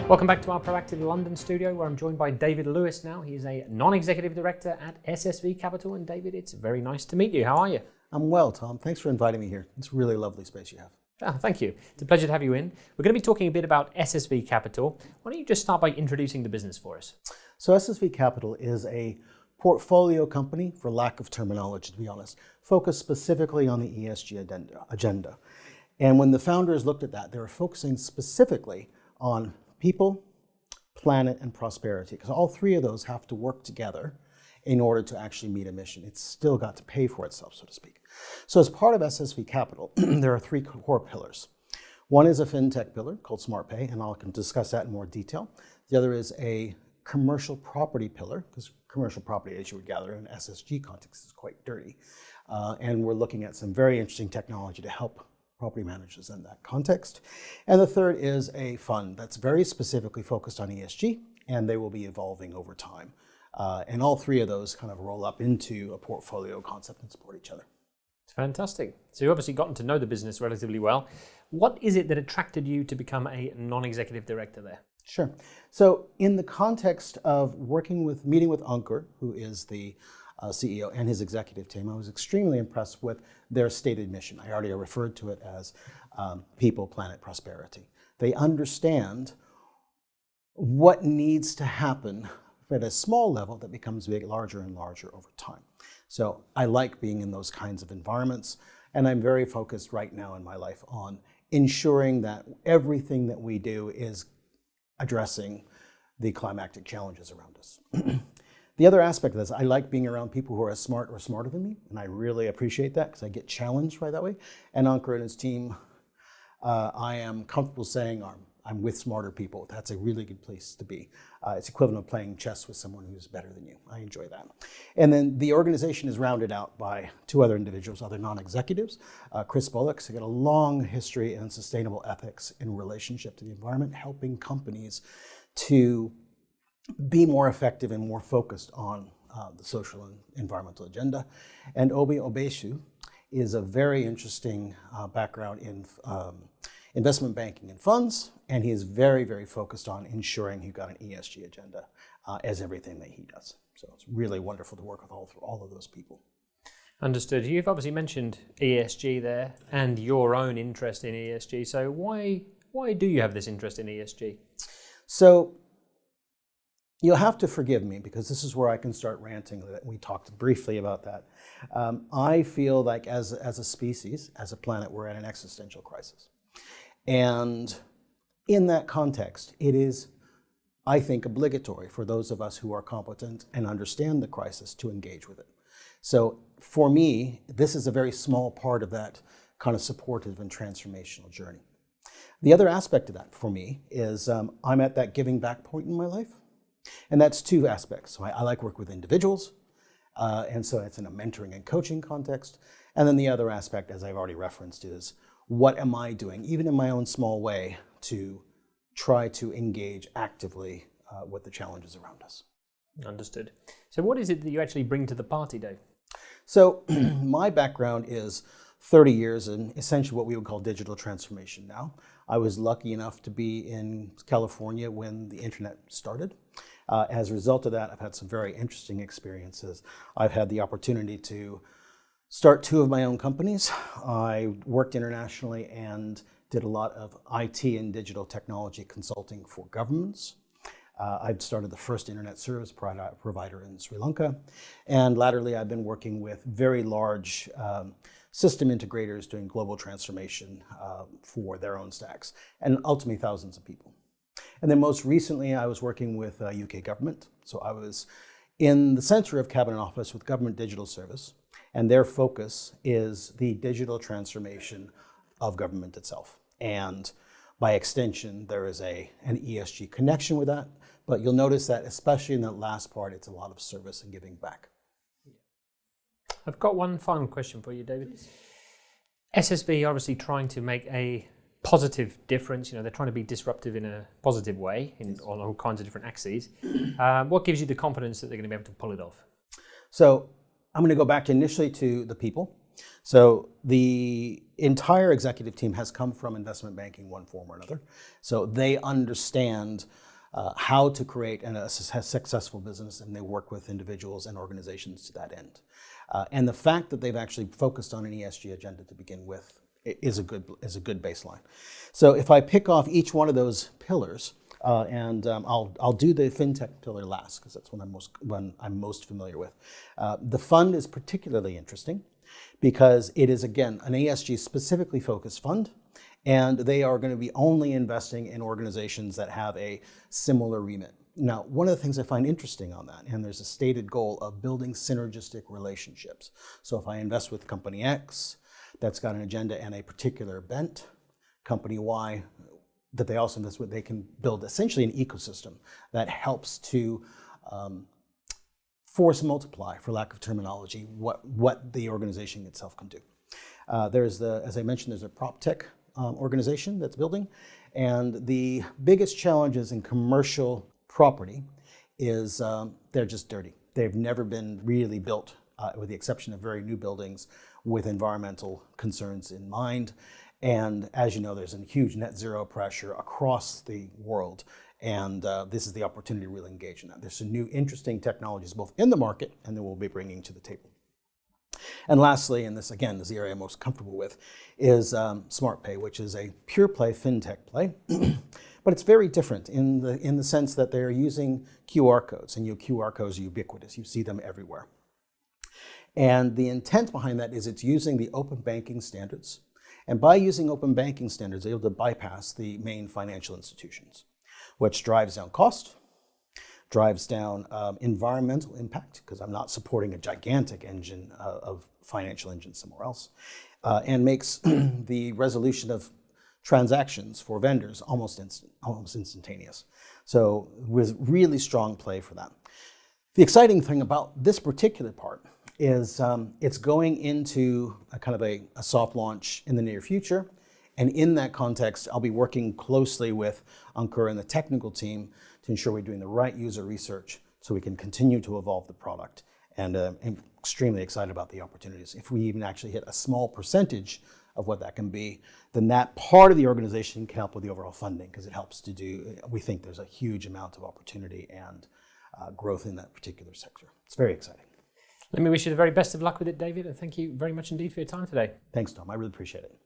Welcome back to our Proactive London studio, where I'm joined by David Lewis now. He's a non-executive director at SSV Capital. And David, it's very nice to meet you. How are you? I'm well, Tom. Thanks for inviting me here. It's a really lovely space you have. Oh, thank you. It's a pleasure to have you in. We're going to be talking a bit about SSV Capital. Why don't you just start by introducing the business for us? So SSV Capital is a portfolio company, for lack of terminology, to be honest, focused specifically on the ESG agenda. And when the founders looked at that, they were focusing specifically on people, planet, and prosperity, because all three of those have to work together in order to actually meet a mission. It's still got to pay for itself, so to speak. So as part of SSV Capital, there are three core pillars. One is a fintech pillar called SmartPay, and I can discuss that in more detail. The other is a commercial property pillar, because commercial property, as you would gather in an SSG context, is quite dirty. And we're looking at some very interesting technology to help property managers in that context. And the third is a fund that's very specifically focused on ESG, and they will be evolving over time. And all three of those kind of roll up into a portfolio concept and support each other. It's fantastic. So you've obviously gotten to know the business relatively well. What is it that attracted you to become a non-executive director there? Sure. So in the context of meeting with Ankur, who is the CEO, and his executive team, I was extremely impressed with their stated mission. I already referred to it as people, planet, prosperity. They understand what needs to happen at a small level that becomes larger and larger over time. So I like being in those kinds of environments, and I'm very focused right now in my life on ensuring that everything that we do is addressing the climactic challenges around us. The other aspect of this, I like being around people who are as smart or smarter than me, and I really appreciate that because I get challenged right that way. And Ankur and his team, I am comfortable saying I'm with smarter people. That's a really good place to be. It's equivalent of playing chess with someone who's better than you. I enjoy that. And then the organization is rounded out by two other individuals, other non-executives. Chris Bullock, who's got a long history in sustainable ethics in relationship to the environment, helping companies to be more effective and more focused on the social and environmental agenda. And Obi Obeshu is a very interesting background in investment banking and funds, and he is very, very focused on ensuring he's got an ESG agenda as everything that he does. So it's really wonderful to work with all of those people. Understood. You've obviously mentioned ESG there and your own interest in ESG. So why do you have this interest in ESG? So you'll have to forgive me because this is where I can start ranting. We talked briefly about that. I feel like as a species, as a planet, we're at an existential crisis. And in that context, it is, I think, obligatory for those of us who are competent and understand the crisis to engage with it. So for me, this is a very small part of that kind of supportive and transformational journey. The other aspect of that for me is I'm at that giving back point in my life. And that's two aspects. So I like work with individuals, and so it's in a mentoring and coaching context. And then the other aspect, as I've already referenced, is what am I doing, even in my own small way, to try to engage actively with the challenges around us. Understood. So what is it that you actually bring to the party, Dave? So my background is 30 years in essentially what we would call digital transformation now. I was lucky enough to be in California when the internet started. As a result of that, I've had some very interesting experiences. I've had the opportunity to start two of my own companies. I worked internationally and did a lot of IT and digital technology consulting for governments. I've started the first internet service provider in Sri Lanka. And latterly, I've been working with very large system integrators doing global transformation for their own stacks, and ultimately thousands of people. And then most recently, I was working with UK government. So I was in the center of Cabinet Office with Government Digital Service, and their focus is the digital transformation of government itself. And by extension, there is an ESG connection with that. But you'll notice that, especially in that last part, it's a lot of service and giving back. I've got one final question for you, David. SSV obviously trying to make a positive difference. They're trying to be disruptive in a positive way on all kinds of different axes. What gives you the confidence that they're going to be able to pull it off? So I'm going to go back initially to the people. So the entire executive team has come from investment banking, one form or another. So they understand how to create a successful business, and they work with individuals and organizations to that end. And the fact that they've actually focused on an ESG agenda to begin with is a good baseline. So if I pick off each one of those pillars, I'll do the fintech pillar last because that's one I'm most familiar with. The fund is particularly interesting because it is, again, an ESG specifically focused fund, and they are going to be only investing in organizations that have a similar remit. Now, one of the things I find interesting on that, and there's a stated goal of building synergistic relationships. So if I invest with company X, that's got an agenda and a particular bent, company Y, that they also invest with, they can build essentially an ecosystem that helps to force multiply, for lack of terminology, what the organization itself can do. As I mentioned, there's a prop tech organization that's building, and the biggest challenges in commercial property is they're just dirty. They've never been really built, with the exception of very new buildings, with environmental concerns in mind. And as you know, there's a huge net zero pressure across the world, and this is the opportunity to really engage in that. There's some new interesting technologies both in the market and that we'll be bringing to the table. And lastly, and this again is the area I'm most comfortable with, is SmartPay, which is a pure play fintech play, but it's very different in the sense that they're using QR codes, and QR codes are ubiquitous. You see them everywhere. And the intent behind that is it's using the open banking standards, and by using open banking standards, they're able to bypass the main financial institutions, which drives down cost, drives down environmental impact, because I'm not supporting a gigantic engine of financial engine somewhere else, and makes the resolution of transactions for vendors almost instantaneous. So with really strong play for that. The exciting thing about this particular part is it's going into a kind of a soft launch in the near future. And in that context, I'll be working closely with Ankur and the technical team to ensure we're doing the right user research so we can continue to evolve the product. And I'm extremely excited about the opportunities. If we even actually hit a small percentage of what that can be, then that part of the organization can help with the overall funding, because it helps to do, we think there's a huge amount of opportunity and growth in that particular sector. It's very exciting. Let me wish you the very best of luck with it, David, and thank you very much indeed for your time today. Thanks, Tom. I really appreciate it.